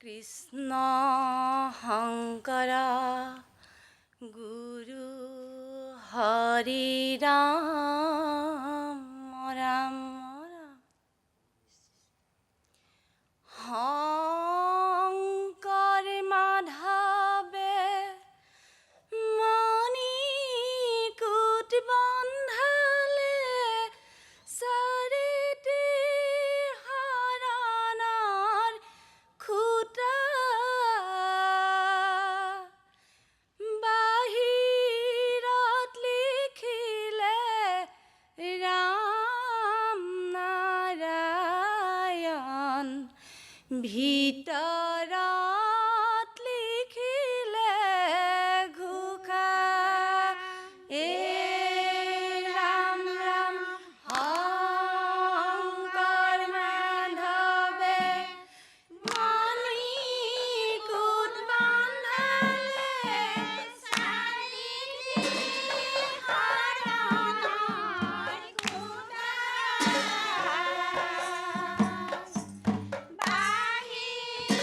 কৃষ্ণ শংকৰ গুৰু হৰি ৰাম ৰাম শংকৰ মাধৱে মণি কুট বন্ধালে চাৰিটি শৰণৰ খুটা বাহিৰত লিখিলে ৰাম নাৰায়ণ ভিতৰত লিখিলে ঘোষা এ ৰাম ৰাম শংকৰ মাধৱে মণি কুট বন্ধালে চাৰিটি শৰণৰ খুটা বাহিৰত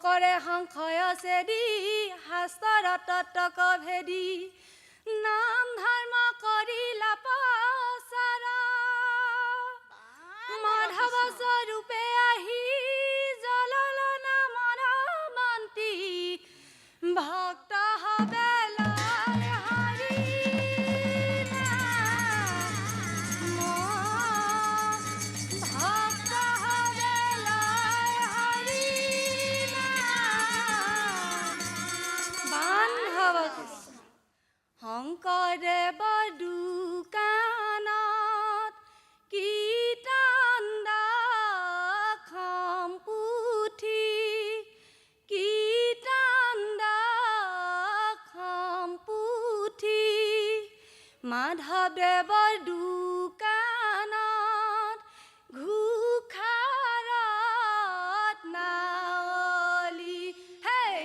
শংকৰে সংশয় চেদি শাস্ত্ৰৰ তত্ত্বক ভেদি নাম ধৰ্ম কৰিলা পাচাৰা মাধৱ স্বৰূপে আহি জলল নামৰ মন্তি ভক্ত হবে লয় হৰি নাম ভক্ত হবে লয় হৰি নাম বান্ধৱ কৃষ্ণ শংকৰদেৱ দোকানত কীৰ্তন দাসম পুথি কীৰ্তন দাসম পুথি মাধৱদেৱৰ দোকানত ঘোষাৰত নাৱলি হেই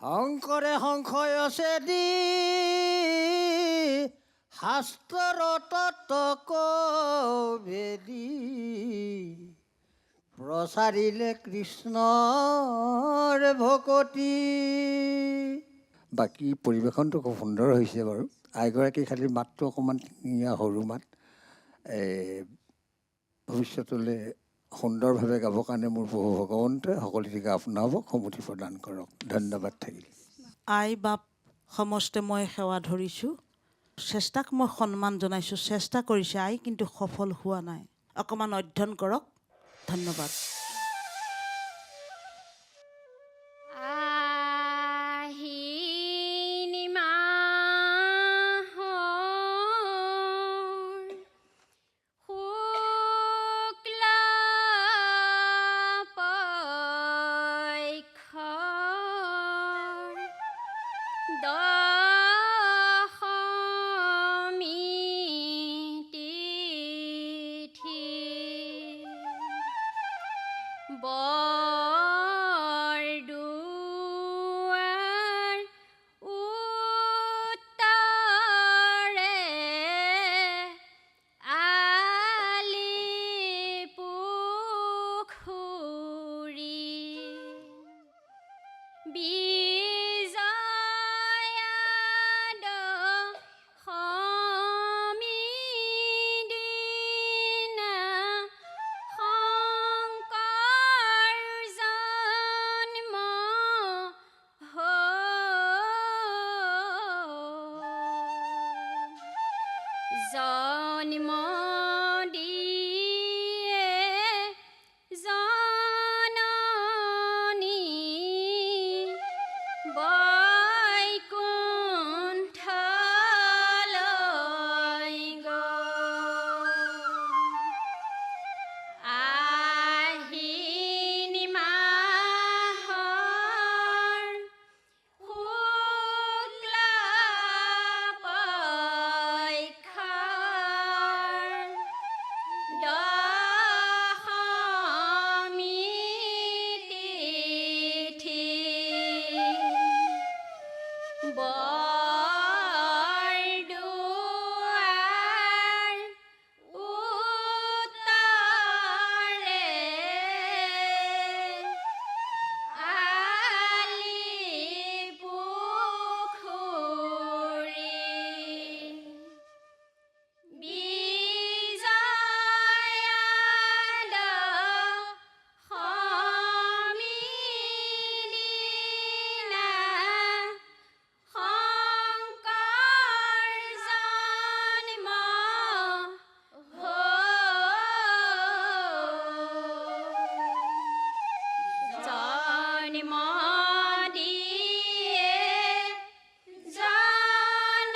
শংকৰে সংশয় চেদি শাস্ত্ৰৰ তত্ত্বক ভেদি প্ৰচাৰিলে কৃষ্ণৰ ভকতি। বাকী পৰিৱেশনটো খুব সুন্দৰ হৈছে বাৰু। আইগৰাকী খালি মাতটো অকণমান সৰু মাত। ভৱিষ্যতলৈ সুন্দৰভাৱে গাবৰ কাৰণে মোৰ প্ৰভু ভগৱন্তই সকলোটিকে আপোনাক সমৃদ্ধি প্ৰদান কৰক। ধন্যবাদ থাকিল। আই বাপ সমস্তে মই সেৱা ধৰিছোঁ। চেষ্টাক মই সন্মান জনাইছোঁ। চেষ্টা কৰিছে আই, কিন্তু সফল হোৱা নাই। অকণমান অধ্যয়ন কৰক। ধন্যবাদ। be আহিন মাহৰ শুক্লা পক্ষৰ দশমী তিথি বৰদুৱাৰ উত্তৰে আলি পুখুৰী বিজয়া দশমী দিনা শংকৰ জন্ম জন্ম দিয়ে জননী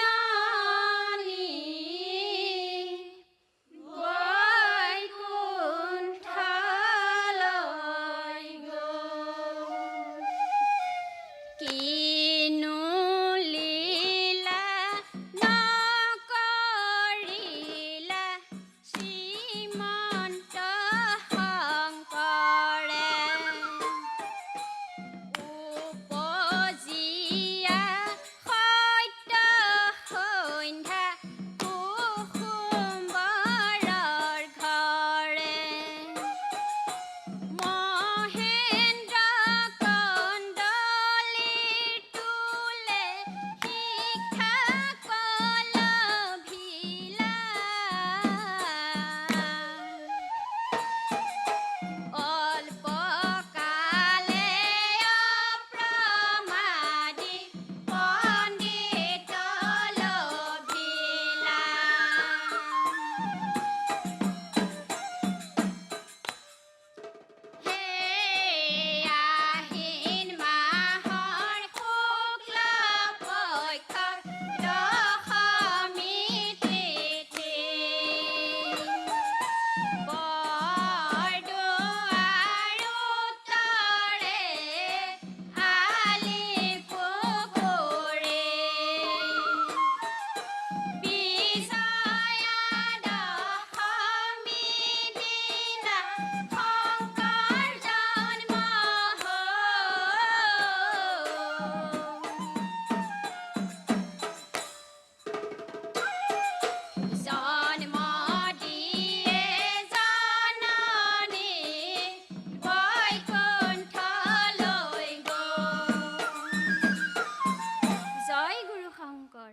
বৈকুণ্ঠলৈ গ'ল। কিনো লীলা নকৰিলা শ্ৰীমন্ত শংকৰে উপজিয়া সত্য সন্ধ্যা কুসুম্বৰৰ ঘৰে মহেন্দ্ৰ কন্দলিৰ তোলে শিক্ষা কলভিলা অল্প কালে অপ্ৰমাদী পণ্ডিত লভিলা সেই আহিন মাহৰ শুক্লা পক্ষৰ দশমী তিথি বৰদুৱাৰ উত্তৰে আলি পুখুৰী বিজয়া দশমী দিনা শংকৰ জন্ম জন্ম দিয়ে জননী বৈকুণ্ঠলৈ গ'ল। জয় গুৰু শংকৰ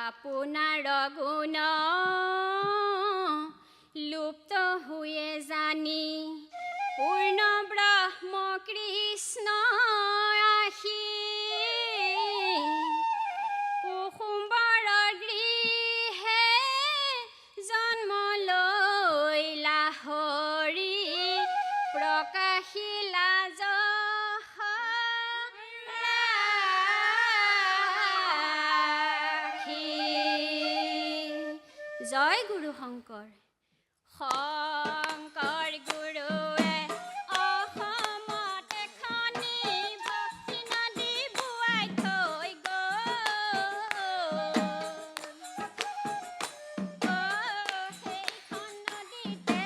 আপোনাৰ গুণ লুপ্ত হৈয়ে জানি পূৰ্ণ ব্ৰহ্ম কৃষ্ণ আহি কুসুম্বৰৰ গৃহে জন্ম লৈলা হৰি প্ৰকাশিলা ৰাখি। জয় গুৰু শংকৰ শংকৰ গুৰুৱে অসমত এখনি ভক্তি নদী বোৱাই থৈ গ'ল। সেইখন নদীতে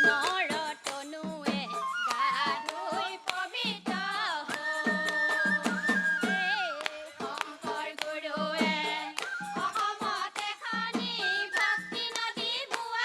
নৰতনুৱে গা ধুই পবিত্ৰ হ'ল। শংকৰ গুৰুৱে অসমত এখনি ভক্তি নদী বোৱাই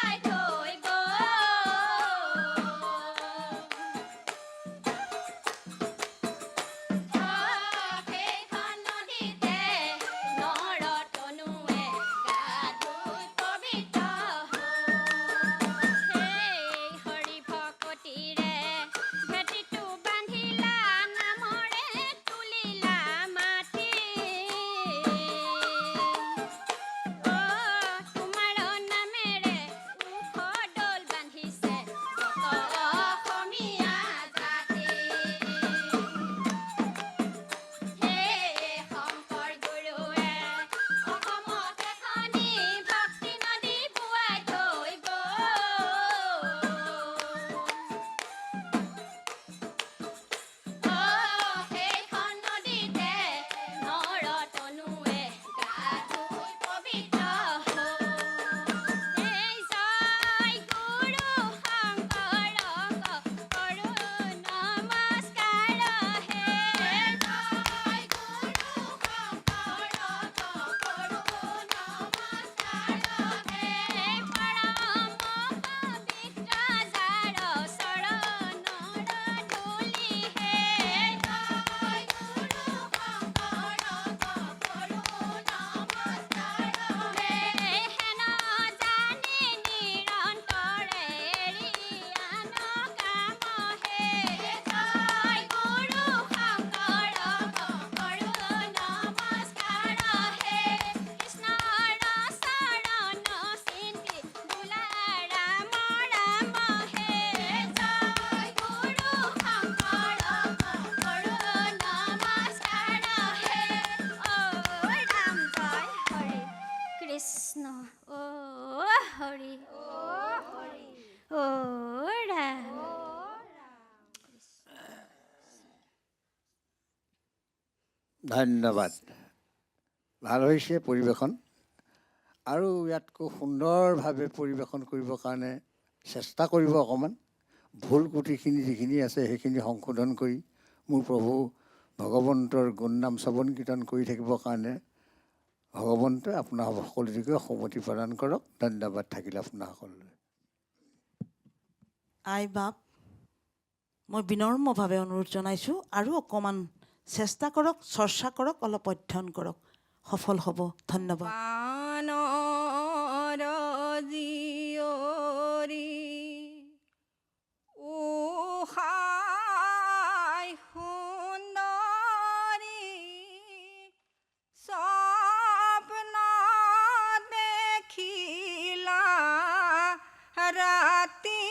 ধন্যবাদ। ভাল হৈছে পৰিৱেশন। আৰু ইয়াতকৈ সুন্দৰভাৱে পৰিৱেশন কৰিবৰ কাৰণে চেষ্টা কৰিব অকণমান। ভুল ত্ৰুটিখিনি যিখিনি আছে সেইখিনি সংশোধন কৰি মোৰ প্ৰভু ভগৱন্তৰ গুণনাম শ্ৰৱণ কীৰ্তন কৰি থাকিবৰ কাৰণে ভগৱন্তই আপোনাৰ সকলোকে সন্মতি প্ৰদান কৰক। ধন্যবাদ থাকিলে আপোনাৰ সকলোলৈ। আই বাপ, মই বিনম্ৰভাৱে অনুৰোধ জনাইছোঁ আৰু অকণমান চেষ্টা কৰক, চৰ্চা কৰক, অলপ অধ্যয়ন কৰক, সফল হ'ব। ধন্যবাদ। বানৰ জীয়ৰী উষাই সুন্দৰী স্বপ্ন দেখিলা ৰাতি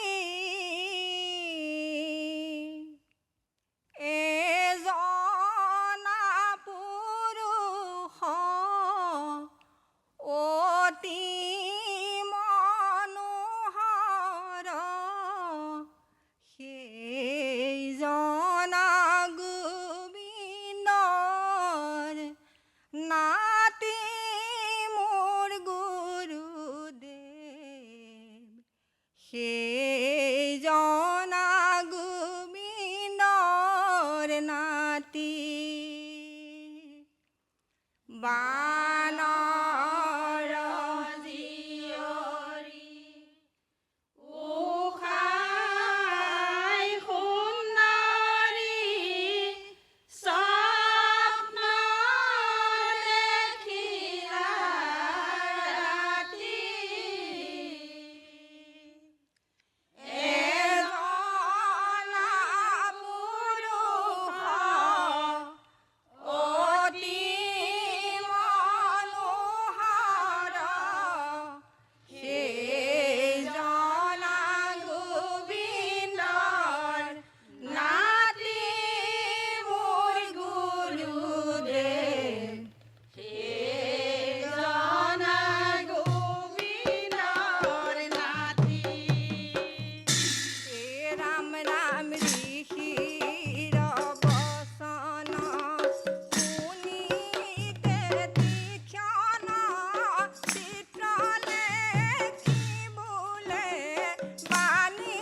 এজনা পুৰুষ অতি মনোহৰ সেইজনা গোবিন্দৰ নাতি মোৰ গুৰুদেৱ সেইজনা গোবিন্দৰ নাতি বানৰ জীয়ৰী উষাই সুন্দৰী স্বপ্ন দেখিলা ৰাতি এজনা পুৰুষ অতি মনোহৰ সেইজনা গোবিন্দৰ নাতি মোৰ গুৰুদেৱ সেইজনা গোবিন্দৰ নাতি ৰাম ৰাম ঋষিৰ বচন শুনিতে তীক্ষ্ণ চিত্ৰ লেখিবলে বাণী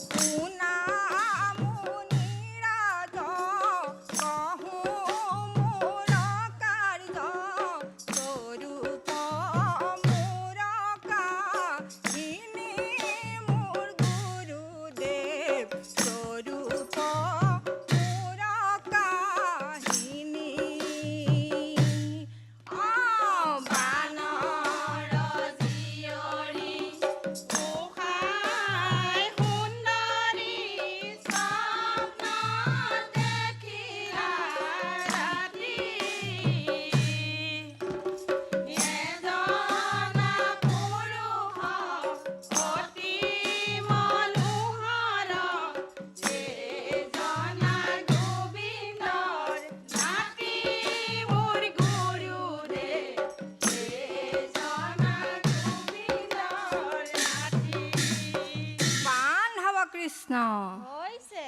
শুনা মুনিৰাজ কহো মোৰ কাৰ্য স্বৰূপ মোৰ কাহিনী মোৰ গুৰুদেৱ স্বৰূপ মোৰ কাহিনী বানৰ জীয়ৰী উষাই সুন্দৰী স্বপ্ন দেখিলা ৰাতি এজনা পুৰুষ অতি মনোহৰ সেইজনা গোবিন্দৰ নাতি মোৰ গুৰুদেৱ সেইজনা গোবিন্দৰ নাতি পাণ হব কৃষ্ণ হৈছে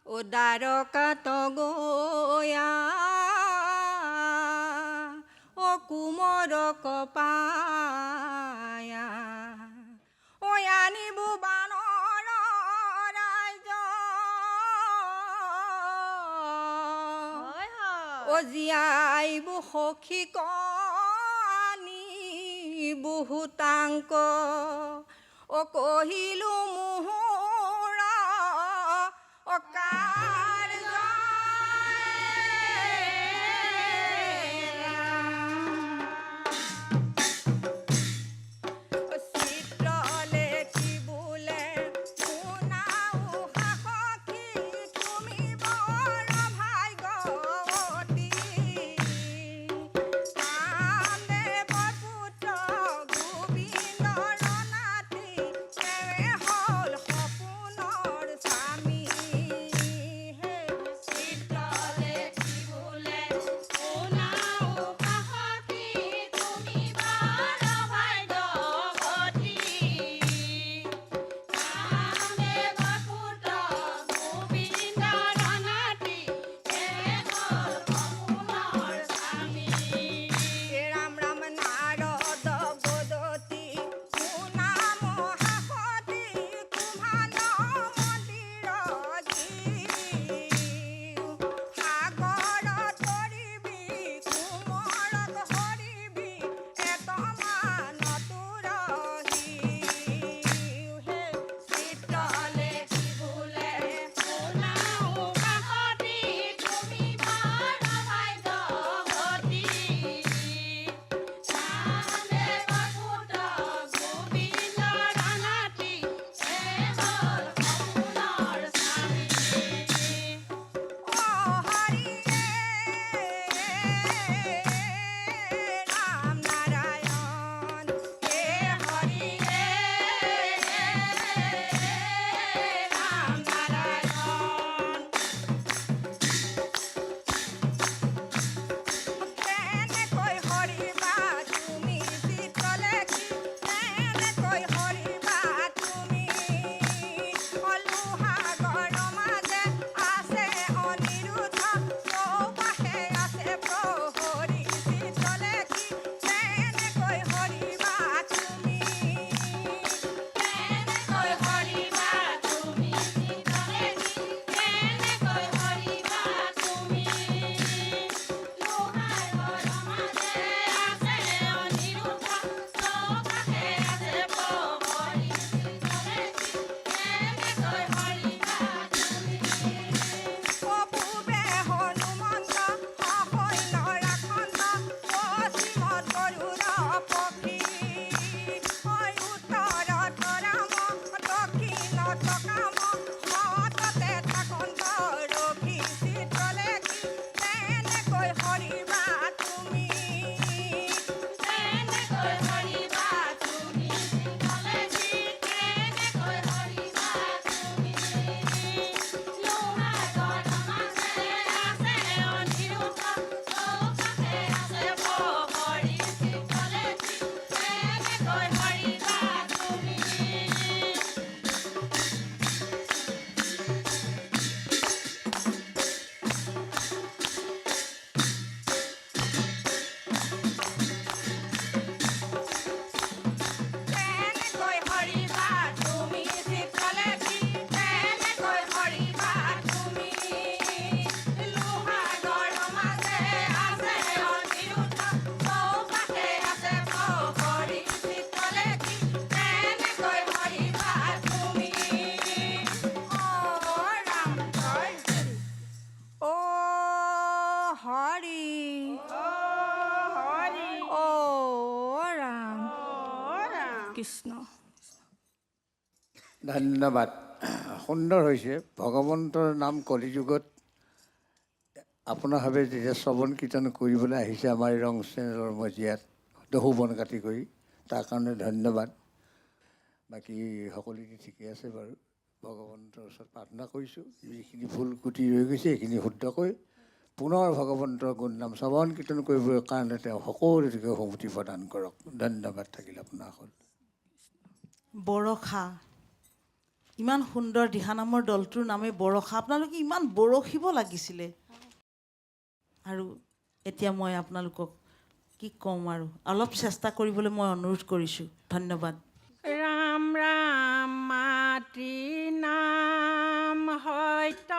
উদাৰকাত গয়া ও কুমৰ কপায়া ও আনিব বানৰ ৰাইজ হয় হয় ও জীয়াইব সখীক আনি বহুতাংক ও কহিলো মোহৰা ও কাৰ্য চিত্ৰ লেখিবলে শুনাও সাহসী তুমি বৰ ভাগ্যৱতী কামদেৱৰ পুত্ৰ গোবিন্দৰ নাতি তেওঁ হ'ল ৰাম নাৰায়ণ হে হৰি ৰাম নাৰায়ণ কেনেকৈ হৰিবা তুমি চিত্ৰলেখি কেনেকৈ হৰিবা তুমি লোহাগৰ মাজে আছে অনিৰুদ্ধ চৌপাশে আছে প্ৰহৰী চিত্ৰলেখি কেনেকৈ হৰিবা তুমি কেনেকৈ হৰিবা তুমি চিত্ৰলেখি কেনেকৈ হৰিবা তুমি লোহাগৰ মাজে আছে অনিৰুদ্ধ চৌপাশে আছে প্ৰহৰী চিত্ৰলেখি কেনেকৈ হৰিবা তুমি অপূবে হনুমন্ত সৈন্য ৰাখন্ত পশ্চিমত গৰুড় পক্ষী উত্তৰত ৰাম দক্ষিণত কাম সততে থাকন্ত ৰখি চিত্ৰলেখি কেনেকৈ হৰিবা তুমি কেনেকৈ হৰিবা তুমি চিত্ৰলেখি কেনেকৈ হৰিবা তুমি লোহাগৰ মাজে আছে অনিৰুদ্ধ চৌপাশে আছে প্ৰহৰী চিত্ৰলেখি কেনেকৈ হৰিবা তুমি কেনেকৈ হৰিবা তুমি চিত্ৰলেখি কেনেকৈ হৰিবা তুমি লোহাগৰ মাজে আছে অনিৰুদ্ধ চৌপাশে আছে প্ৰহৰী চিত্ৰলেখি কেনেকৈ হৰিবা তুমি ৰাম জয় হৰি ৰাম কৃষ্ণ ধন্যবাদ সুন্দৰ হৈছে ভগৱন্তৰ নাম কলিযুগত আপোনাৰভাৱে যেতিয়া শ্ৰৱণ কীৰ্তন কৰিবলৈ আহিছে আমাৰ এই ৰং চেনেলৰ মজিয়াত দহু বন কাটি কৰি তাৰ কাৰণে ধন্যবাদ বাকী সকলোখিনি ঠিকে আছে বাৰু ভগৱন্তৰ ওচৰত প্ৰাৰ্থনা কৰিছোঁ যিখিনি ভুল ক্ৰুটি ৰৈ গৈছে সেইখিনি শুদ্ধকৈ পুনৰ ভগৱন্তৰ গুণনাম শ্ৰৱণ কীৰ্তন কৰিবৰ কাৰণে তেওঁ সকলোটিকে সমুতি প্ৰদান কৰক ধন্যবাদ থাকিল আপোনাৰ সকলো বৰষা ইমান সুন্দৰ দিহানামৰ দলটোৰ নামে বৰষা আপোনালোকে ইমান বৰষিব লাগিছিলে আৰু এতিয়া মই আপোনালোকক কি ক'ম আৰু অলপ চেষ্টা কৰিবলৈ মই অনুৰোধ কৰিছোঁ ধন্যবাদ ৰাম ৰাম মাতৃ নাম সত্য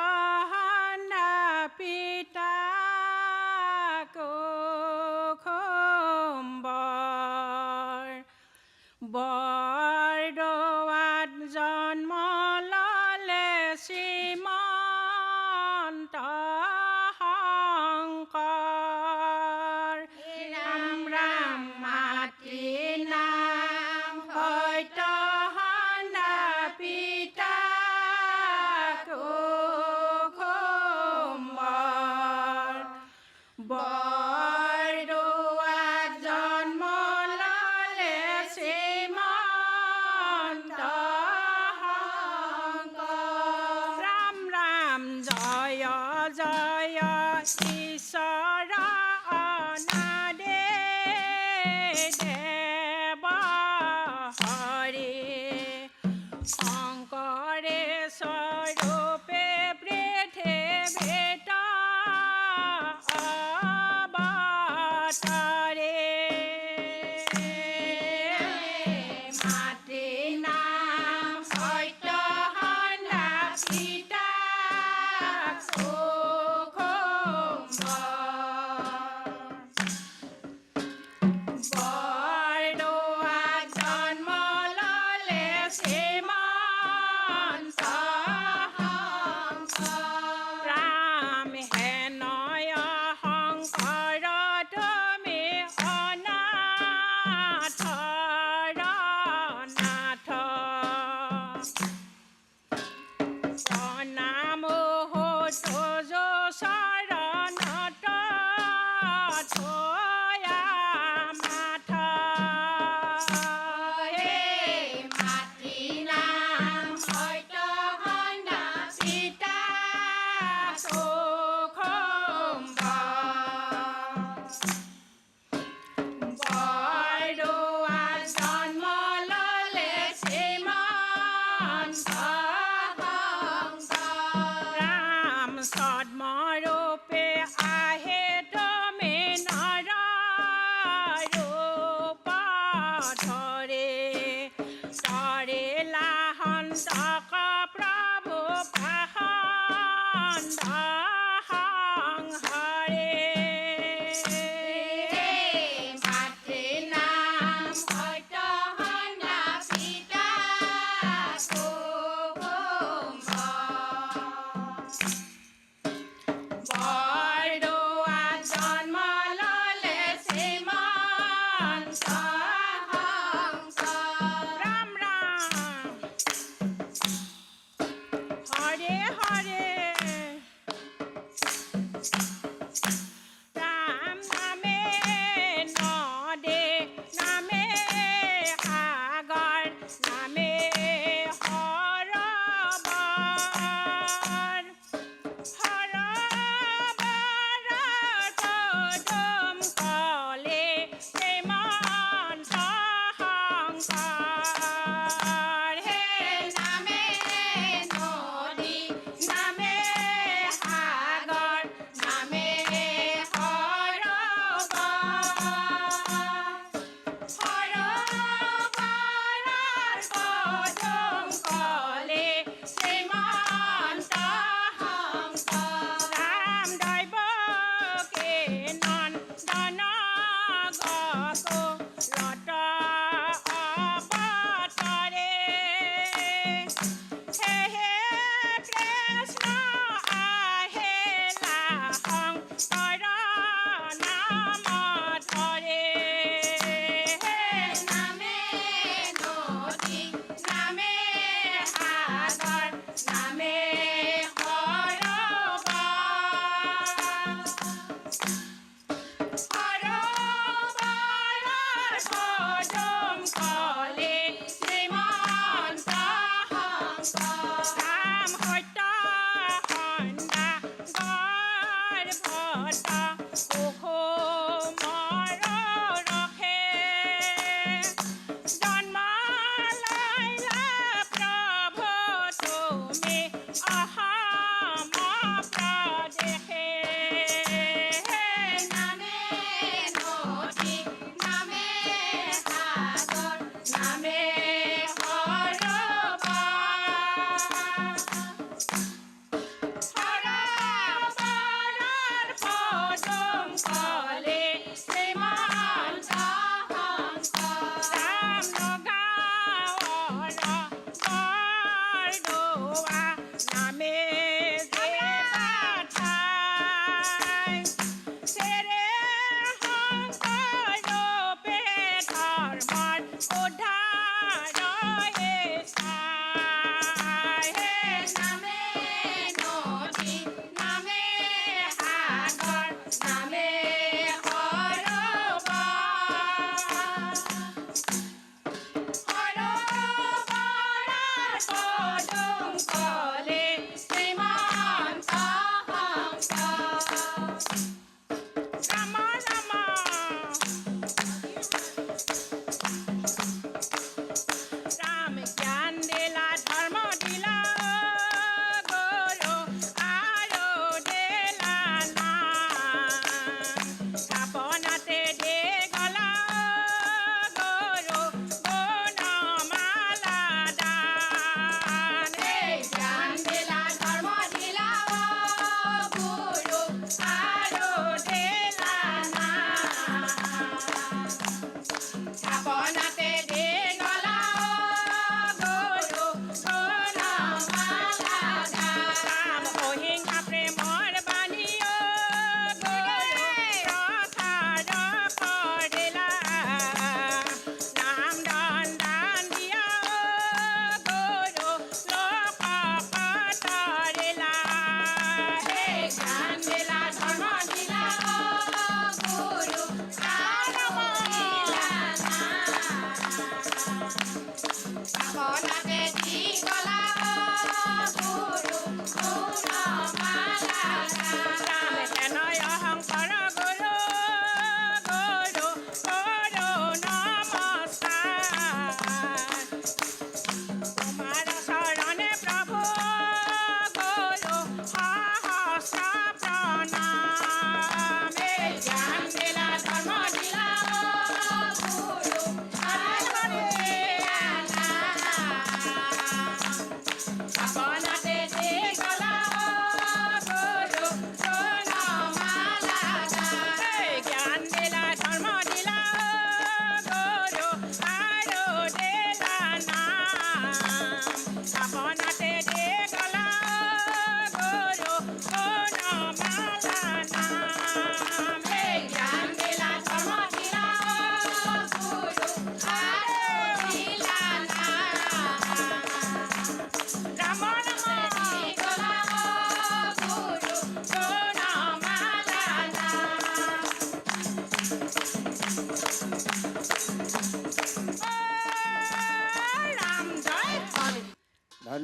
পিতা কুসুম্বৰ বৰদোৱাত জন্ম ল'লে শ্ৰীমন্ত শংকৰ ৰাম ৰাম মাতৃ নাম সত্য পিতা থয়া মাথ হে মাতৃ নাম সত্য সন্ধ্যা পিতা সুখম্ব বৰদোৱা জন্ম ল'লে শ্ৰীমন্ত ৰাম ছদ্মৰূপে আহে তুমি নৰ ৰূপ ধৰে তৰিলা সন্তক প্ৰভু পাহন সংহৰে মাতৃ নাম সত্য সন্ধ্যা পিতা সুখম্ব বৰদোৱা জন্ম ল'লে শ্ৰীমন্ত ৰাম ৰাম হৰে হৰে ৰাম নামে নদে নামে সাগৰ নামে সৰবৰ সৰবৰত পদুম কলে শ্ৰীমন্ত শংকৰ হে নামে নদী নামে সাগৰ নামে সৰবৰ সৰবৰত পদুম কলে শ্ৰীমন্ত শংকৰ ৰাম দৈৱকে নয়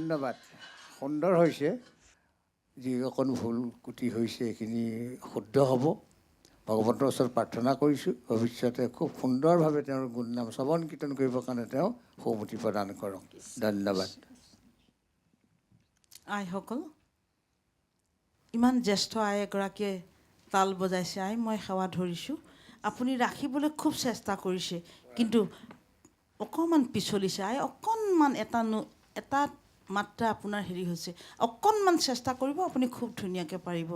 ধন্যবাদ। সুন্দৰ হৈছে। যি অকণ ভুল কুটি হৈছে এইখিনি শুদ্ধ হ'ব। ভগৱন্তৰ ওচৰত প্ৰাৰ্থনা কৰিছোঁ ভৱিষ্যতে খুব সুন্দৰভাৱে তেওঁৰ গুণনাম শ্ৰৱণ কীৰ্তন কৰিবৰ কাৰণে তেওঁ সৌমতি প্ৰদান কৰক। ধন্যবাদ। আইসকল, ইমান জ্যেষ্ঠ আই এগৰাকীয়ে তাল বজাইছে। আই, মই সেৱা ধৰিছোঁ। আপুনি ৰাখিবলৈ খুব চেষ্টা কৰিছে, কিন্তু অকণমান পিছলিছে। আই, অকণমান এটা মাত্ৰা আপোনাৰ হেৰি হৈছে। অকণমান চেষ্টা কৰিব, আপুনি খুব ধুনীয়াকৈ পাৰিব।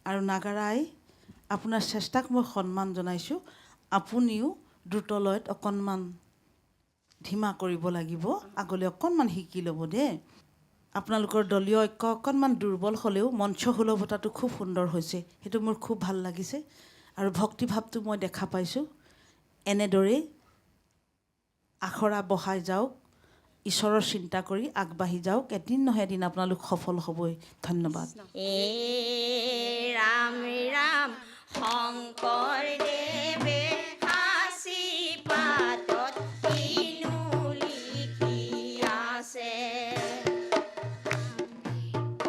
আৰু নাগাৰা আই, আপোনাৰ চেষ্টাক মই সন্মান জনাইছোঁ। আপুনিও দ্ৰুতলয়ত অকণমান ধিমা কৰিব লাগিব। আগলৈ অকণমান শিকি ল'ব দেই। আপোনালোকৰ দলীয় ঐক্য অকণমান দুৰ্বল হ'লেও মঞ্চসুলভতাটো খুব সুন্দৰ হৈছে। সেইটো মোৰ খুব ভাল লাগিছে। আৰু ভক্তিভাৱটো মই দেখা পাইছোঁ। এনেদৰেই আখৰা বঢ়াই যাওক, ঈশ্বৰৰ চিন্তা কৰি আগবাঢ়ি যাওক। এদিন নহয় এদিন আপোনালোক সফল হ'বই। ধন্যবাদ। ৰাম ৰাম শংকৰদেৱে সাঁচি পাতত কিনো লিখি আছে। ঐ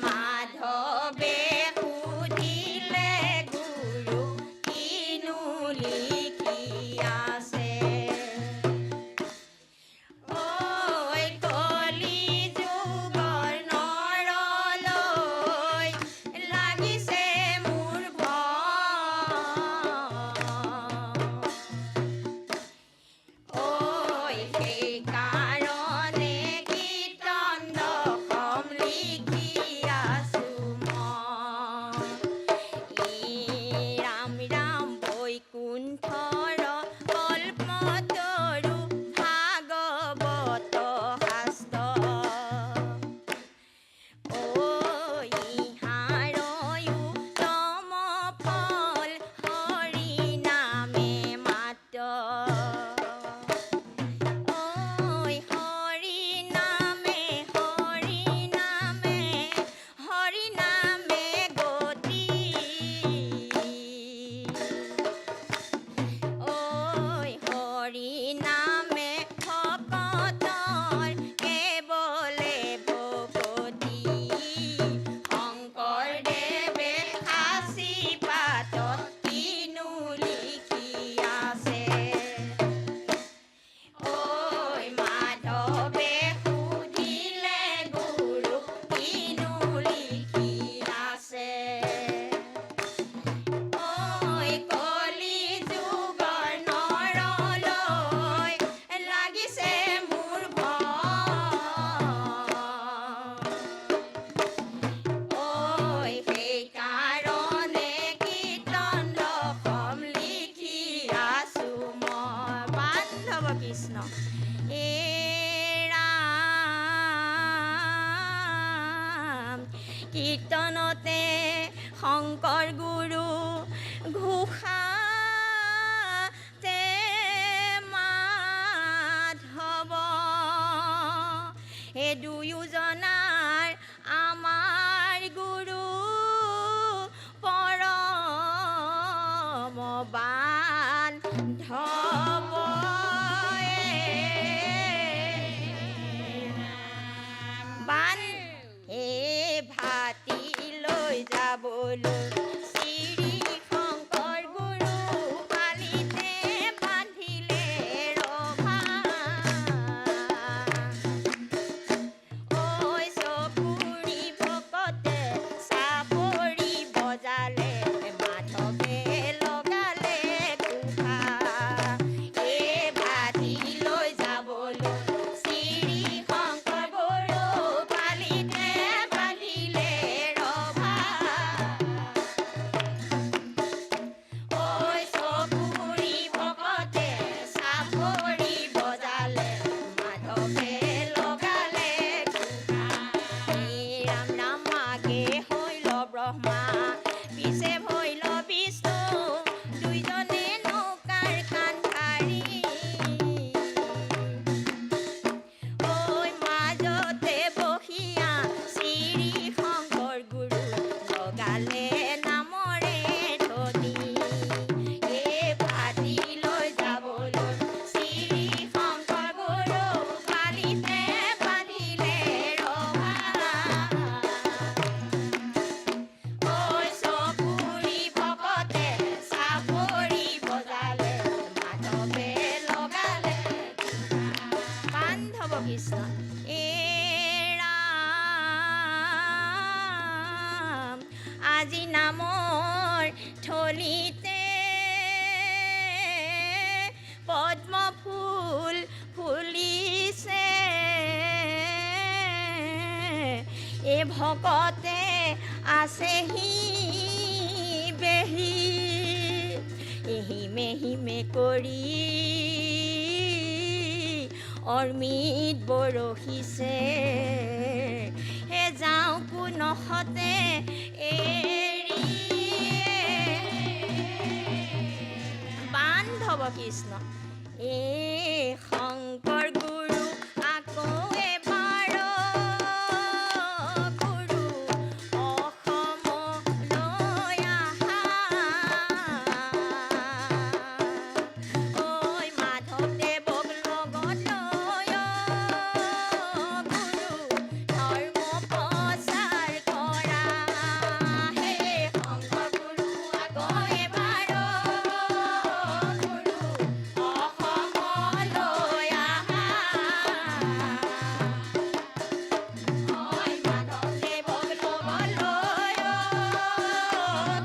মাধৱে সুধিলে গুৰু কিনো লিখি আছে। ঐ কলি যুগৰ নৰলৈ লাগিছে মোৰ ঐ সেইকাৰণে কীৰ্তন দশম লিখি আছোঁ মই। ৰাম ৰাম বৈকুণ্ঠৰ কল্পতৰু ভাগৱত শাস্ত্ৰ। ইহাৰয়ো তম ফল হৰি নামে মাত্ৰ। হৰি নামে গতি। হৰি নামে ভকতৰ কেৱলে ভকতি। শংকৰদেৱে সাঁচি পাতত কিনো লিখি আছে। ঐ মাধৱে সুধিলে গুৰু কিনো লিখি আছে। ঐ কলি যুগৰ নৰলৈ লাগিছে মোৰ সেইকাৰণে কীৰ্তন দশম লিখি আছোঁ মই। বান্ধৱ কৃষ্ণ ৰাম কীৰ্তনতে শংকৰ গুৰু ঘোষাতে মাধৱ। এই দুয়োজনাৰ আমাৰ গুৰু পৰম বান্ধৱ। ভাতি লৈ যাবলৈ শ্ৰী কলিতে পদ্ম ফুল ফুলিছে এ ভকতে আছেহি বেহি এহিমে হিমে কৰি অৰ্মিত বৰষিছে হে যাওঁ কোনখতে এৰি বান্ধৱ কৃষ্ণ এ শংকৰ গুৰু আকৌ এবাৰ গুৰু অসমলৈ আহা ঐ মাধৱদেৱক লগত লৈ গুৰু ধৰ্ম প্ৰচাৰ কৰা হে শংকৰ গুৰু আকৌ এবাৰ গুৰু অসমলৈ আহা ঐ মাধৱদেৱক লগত লৈ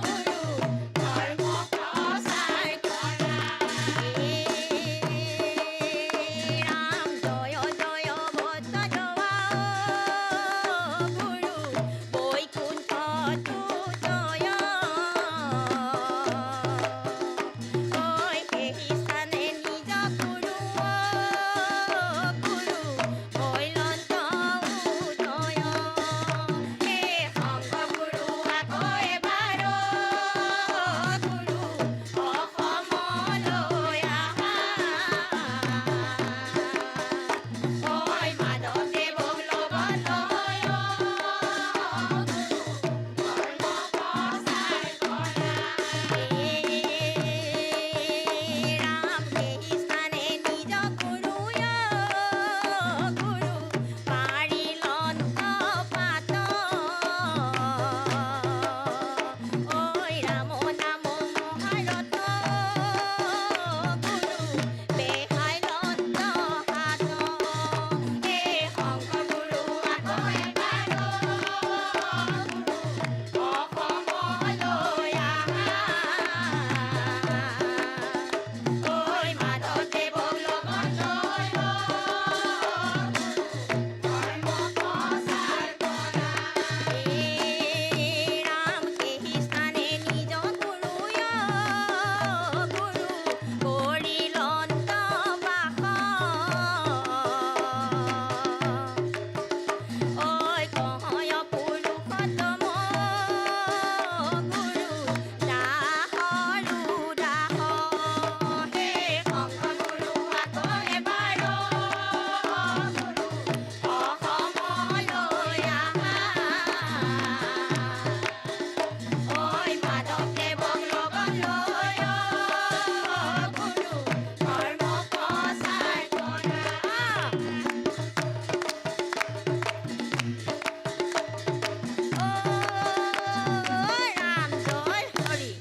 গুৰু ধৰ্ম প্ৰচাৰ কৰা ৰাম জয় জয় ভদ্ৰ গুৰু বৈকুণ্ঠটো জয় ঐ সেই স্থানে নিজ গুৰু গুৰু ভৈলন্ত উদয় হে শংকৰ গুৰু আকৌ এবাৰ গুৰু অসমলৈ আহা ঐ মাধৱদেৱক লগত লৈ ধৰ্ম প্ৰচাৰ কৰা ৰাম সেই স্থানে নিজ গুৰু গুৰু পাৰিলন্ত পাত ঐ ৰাম নাম মহাৰত গুৰু বেহাইলন্ত হাত হে শংকৰ গুৰু আকৌ এবাৰ গুৰু অসমলৈ আহা ঐ মাধৱদেৱক লগত লৈ ধৰ্ম প্ৰচাৰ কৰা ৰাম সেই স্থানে নিজ গুৰু গুৰু কৰিলন্ত বাস ঐ কহয় পুৰুষোত্তম গুৰু দাসৰো দাস হে শংকৰ গুৰু আকৌ এবাৰ গুৰু অসমলৈ আহা ঐ মাধৱদেৱক লগত লৈ গুৰু ধৰ্ম প্ৰচাৰ কৰা ৰাম জয় হৰি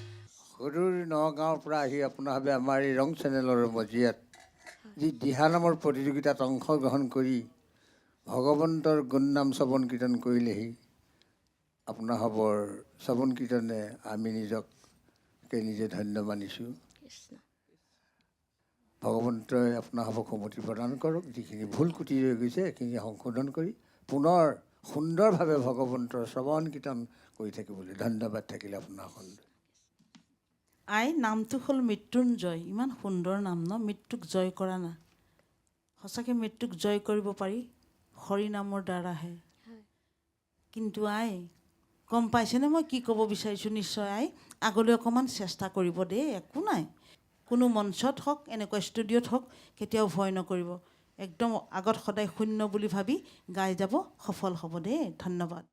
সদূৰ নগাঁৱৰ পৰা আহি আপোনাৰভাৱে আমাৰ এই ৰং চেনেলৰ মজিয়াত যি দিহা নামৰ প্ৰতিযোগিতাত অংশগ্ৰহণ কৰি ভগৱন্তৰ গুণনাম শ্ৰৱণ কীৰ্তন কৰিলেহি আপোনাৰভাৱৰ শ্ৰৱণ কীৰ্তনে আমি নিজকে নিজে ধন্য মানিছোঁ। কৃষ্ণ ভগৱন্তই আপোনাৰভাৱক সুমতি প্ৰদান কৰক। যিখিনি ভুল কুটি ৰৈ গৈছে সেইখিনি সংশোধন কৰি পুনৰ সুন্দৰভাৱে ভগৱন্তৰ শ্ৰৱণ কীৰ্তন কৰি থাকিবলৈ ধন্যবাদ থাকিলে আপোনাৰ সন্মুখত। আই নামটো হ'ল মৃত্যুঞ্জয়। ইমান সুন্দৰ নাম ন, মৃত্যুক জয় কৰা না। সঁচাকৈ মৃত্যুক জয় কৰিব পাৰি হৰি নামৰ দ্বাৰাহে। কিন্তু আই গম পাইছেনে মই কি ক'ব বিচাৰিছোঁ? নিশ্চয় আই আগলৈ অকণমান চেষ্টা কৰিব দেই। একো নাই, কোনো মঞ্চত হওক এনেকুৱা ষ্টুডিঅ'ত হওক কেতিয়াও ভয় নকৰিব। একদম আগত সদায় শূন্য বুলি ভাবি গাই যাব, সফল হ'ব দেই। ধন্যবাদ।